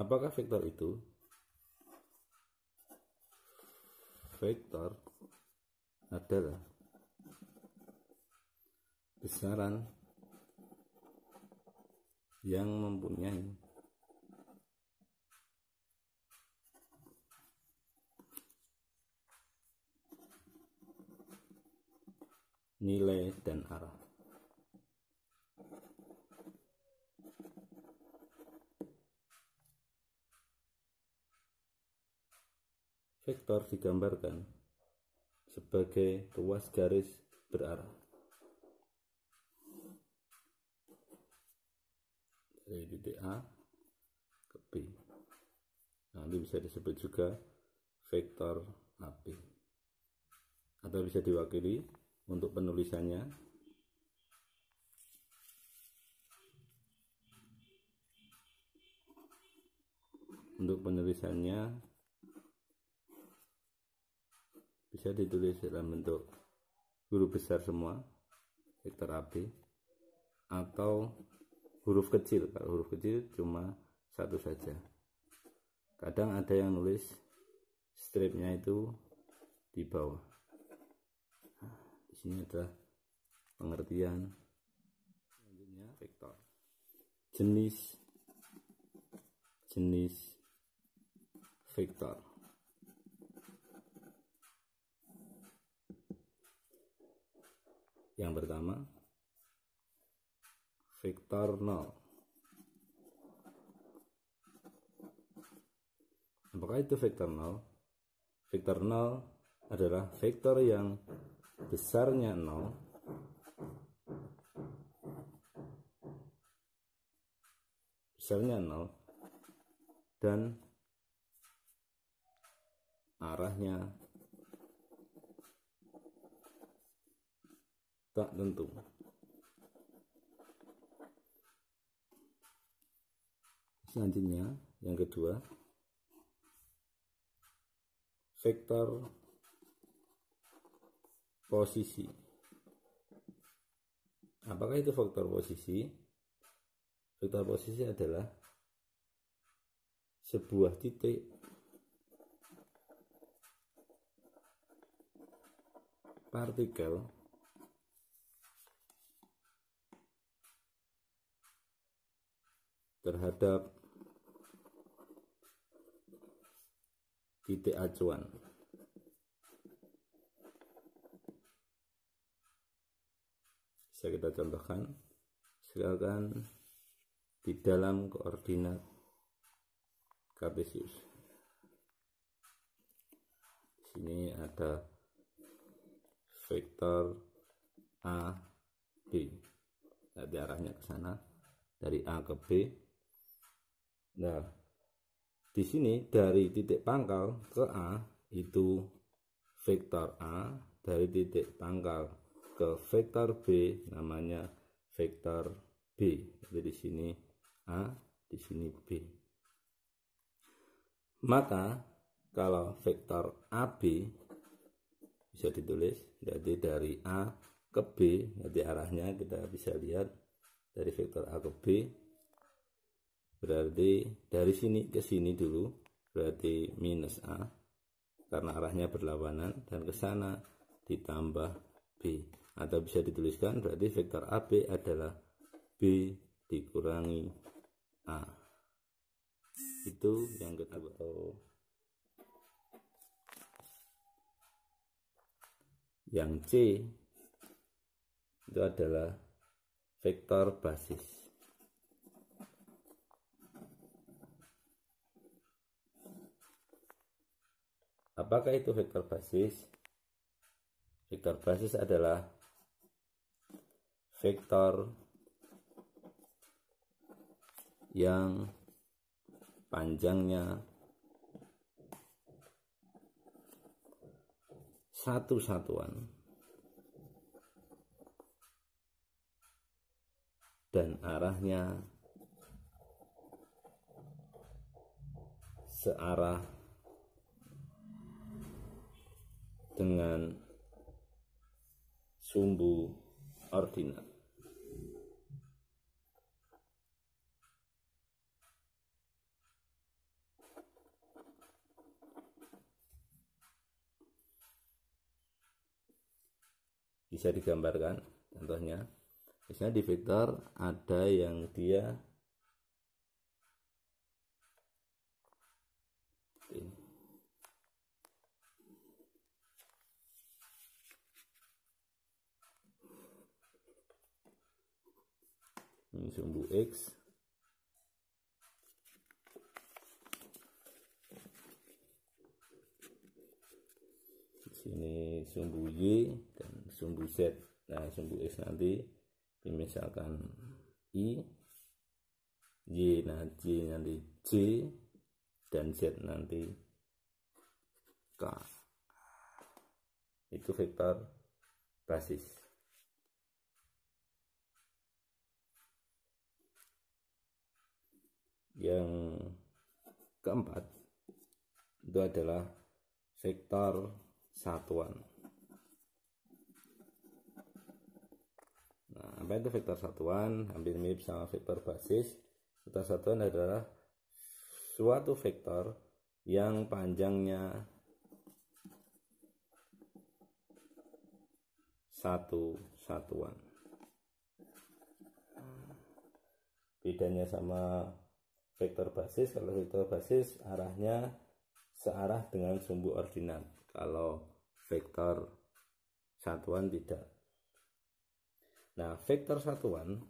Apakah vektor itu? Vektor adalah besaran yang mempunyai nilai dan arah. Vektor digambarkan sebagai ruas garis berarah dari titik A ke B. Nanti bisa disebut juga vektor AP, atau bisa diwakili untuk penulisannya bisa ditulis dalam bentuk huruf besar semua, vektor AB, atau huruf kecil. Kalau huruf kecil cuma satu saja. Kadang ada yang nulis stripnya itu di bawah. Nah, di sini adalah pengertian selanjutnya vektor. Jenis vektor. Yang pertama, vektor 0. Apakah itu vektor 0? Vektor 0 adalah vektor yang besarnya 0 dan arahnya tak tentu. Selanjutnya, yang kedua, vektor posisi. Apakah itu vektor posisi? Vektor posisi adalah sebuah titik partikel terhadap titik acuan. Bisa kita contohkan, misalkan di dalam koordinat kartesius. Di sini ada vektor A, B. Jadi arahnya ke sana dari A ke B. Nah, di sini dari titik pangkal ke A itu vektor A, dari titik pangkal ke vektor B namanya vektor B. Jadi di sini A, di sini B. Maka kalau vektor AB bisa ditulis jadi dari A ke B, jadi arahnya kita bisa lihat dari vektor A ke B, berarti dari sini ke sini dulu, berarti minus A karena arahnya berlawanan, dan ke sana ditambah B, atau bisa dituliskan berarti vektor AB adalah B dikurangi A. Itu yang kedua. Yang C itu adalah vektor basis. Apakah itu vektor basis? Vektor basis adalah vektor yang panjangnya satu satuan dan arahnya searah dengan sumbu ordinat. bisa digambarkan. Contohnya misalnya di vektor ada yang dia ini sumbu X, di sini sumbu Y dan sumbu Z. Nah, sumbu X nanti misalkan I, Y nanti J, dan Z nanti K. Itu vektor basis. Yang keempat itu adalah vektor satuan. Nah, apa itu vektor satuan? Hampir mirip sama vektor basis. Vektor satuan adalah suatu vektor yang panjangnya satu satuan. Bedanya sama vektor basis, kalau vektor basis arahnya searah dengan sumbu ordinat, kalau vektor satuan tidak. Nah, vektor satuan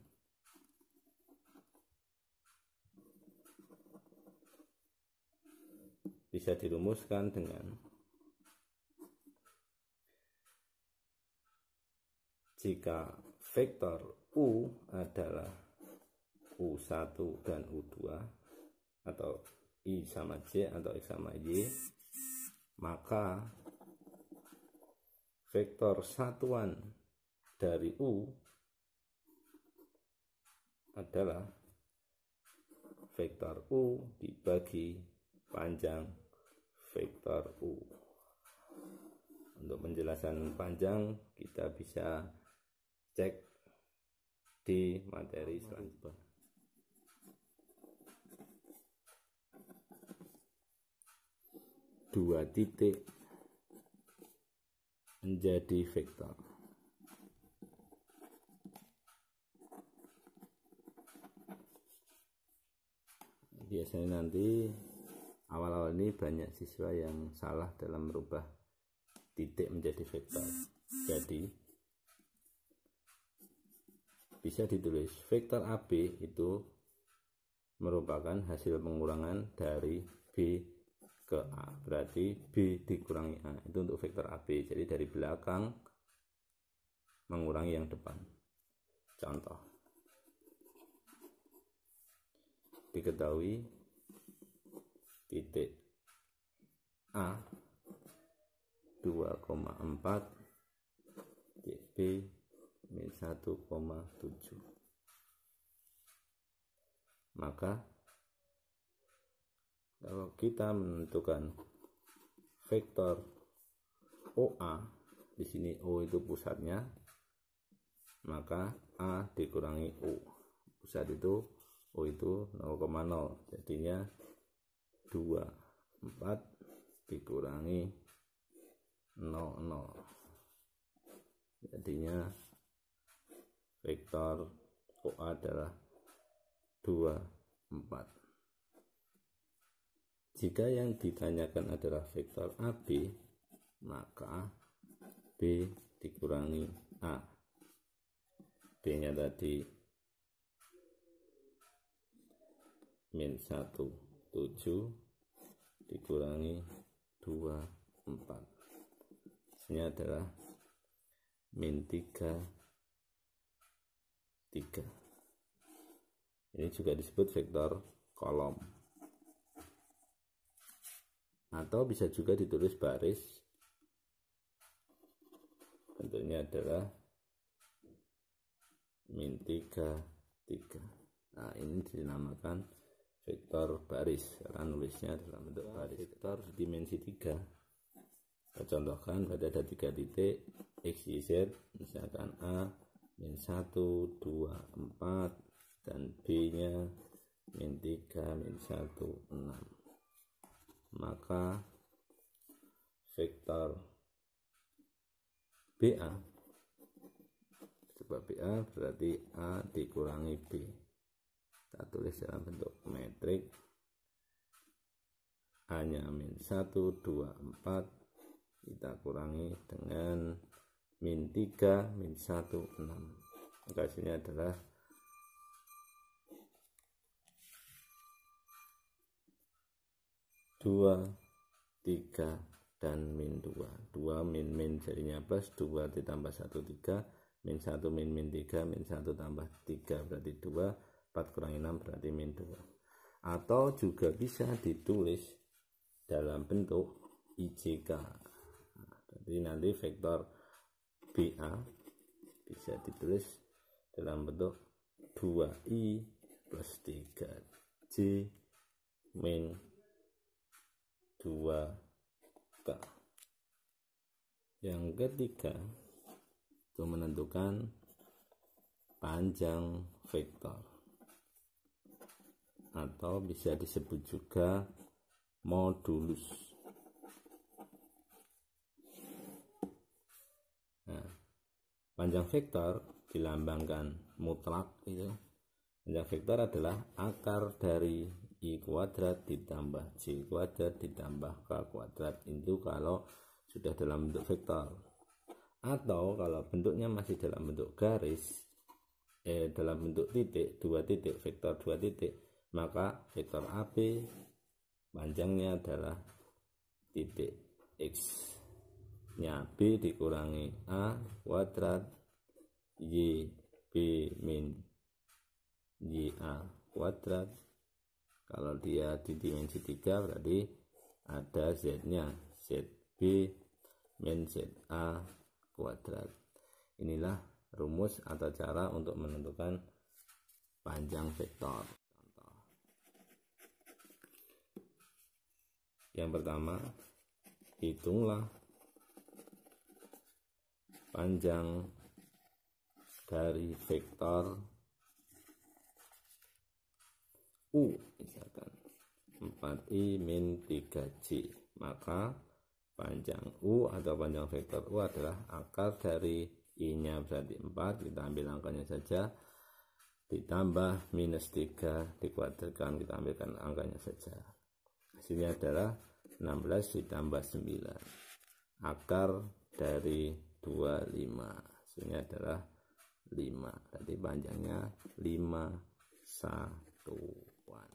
bisa dirumuskan dengan jika vektor U adalah U1 dan U2, atau I sama J atau X sama Y, maka vektor satuan dari U adalah vektor U dibagi panjang vektor U. Untuk penjelasan panjang kita bisa cek di materi selanjutnya. Dua titik menjadi vektor. Biasanya nanti awal-awal ini banyak siswa yang salah dalam merubah titik menjadi vektor. Jadi bisa ditulis vektor AB itu merupakan hasil pengurangan dari B ke A, berarti B dikurangi A, itu untuk vektor AB. Jadi dari belakang mengurangi yang depan. Contoh, diketahui titik A 2,4, titik B min 1,7, maka kalau kita menentukan vektor OA, di sini O itu pusatnya, maka A dikurangi O. Pusat itu O itu 0,0, jadinya 24 dikurangi 0,0. Jadinya vektor OA adalah 24. Jika yang ditanyakan adalah vektor AB, maka B dikurangi A. B-nya tadi min 1,7 dikurangi 24. Ini adalah min 3. Ini juga disebut vektor kolom. Atau bisa juga ditulis baris, bentuknya adalah min 3. Nah, ini dinamakan vektor baris karena nulisnya dalam bentuk baris. Vektor dimensi 3, kita contohkan pada ada 3 titik X, Y, Z, misalkan A min 1, 2, 4, dan B nya min 3, min 1, 6. Maka vektor BA sebuah BA berarti A dikurangi B. Kita tulis dalam bentuk metrik. A-nya min 1, 2, 4. Kita kurangi dengan min 3, min 1, 6. Maka hasilnya adalah 2, 3, dan min 2. 2 min jadinya plus, 2 ditambah 1, 3. Min 1 min 3, min 1 tambah 3 berarti 2. 4 kurangi 6 berarti min 2. Atau juga bisa ditulis dalam bentuk IJK. Jadi nanti vektor BA bisa ditulis dalam bentuk 2I plus 3J min 2K. Yang ketiga, itu menentukan panjang vektor, atau bisa disebut juga modulus. Nah, panjang vektor dilambangkan mutlak itu. Panjang vektor adalah akar dari I kuadrat ditambah J kuadrat ditambah K kuadrat. Itu kalau sudah dalam bentuk vektor. Atau kalau bentuknya masih dalam bentuk garis, dalam bentuk titik, 2 titik, vektor 2 titik, maka vektor AB panjangnya adalah titik X nya B dikurangi A kuadrat Y B min YA kuadrat. Kalau dia di dimensi 3 berarti ada Z nya ZB min ZA kuadrat. Inilah rumus atau cara untuk menentukan panjang vektor. Yang pertama, hitunglah panjang dari vektor U, misalkan 4I min 3J. Maka panjang U atau panjang vektor U adalah akar dari I-nya berarti 4, kita ambil angkanya saja, ditambah minus 3 dikuadratkan, kita ambilkan angkanya saja. Hasilnya adalah 16 ditambah 9. Akar dari 25. Hasilnya adalah 5. Berarti panjangnya 5 satuan.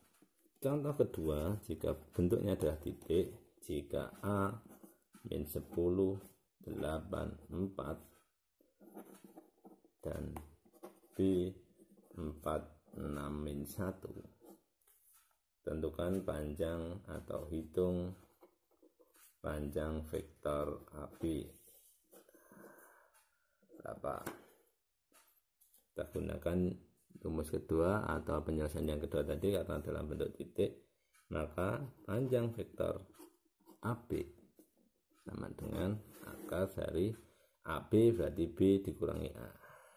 Contoh kedua, jika bentuknya adalah titik, jika A min 10, 8, 4 dan B 4, 6, min 1. Tentukan panjang atau hitung panjang vektor AB berapa. Kita gunakan rumus kedua atau penjelasan yang kedua tadi, karena dalam bentuk titik, maka panjang vektor AB sama dengan akar dari AB berarti B dikurangi A.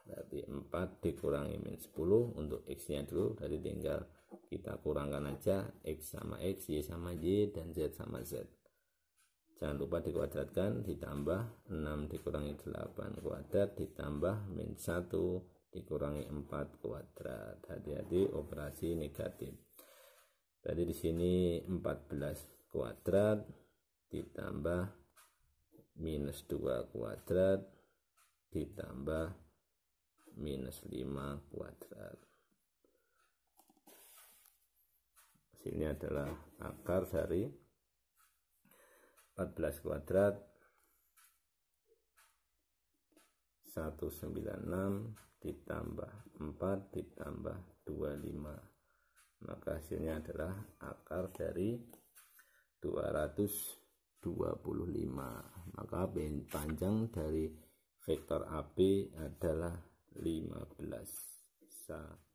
Berarti 4 dikurangi min 10 untuk X nya dulu, dari tinggal kita kurangkan aja, X sama X, Y sama Y, dan Z sama Z. Jangan lupa dikuadratkan, ditambah 6 dikurangi 8 kuadrat ditambah min 1 dikurangi 4 kuadrat. Hati-hati operasi negatif. Jadi di sini 14 kuadrat ditambah minus 2 kuadrat ditambah minus 5 kuadrat. Hasilnya adalah akar dari 14 kuadrat 196 ditambah 4 ditambah 25. Maka hasilnya adalah akar dari 225. Maka panjang dari vektor AB adalah 15 cm.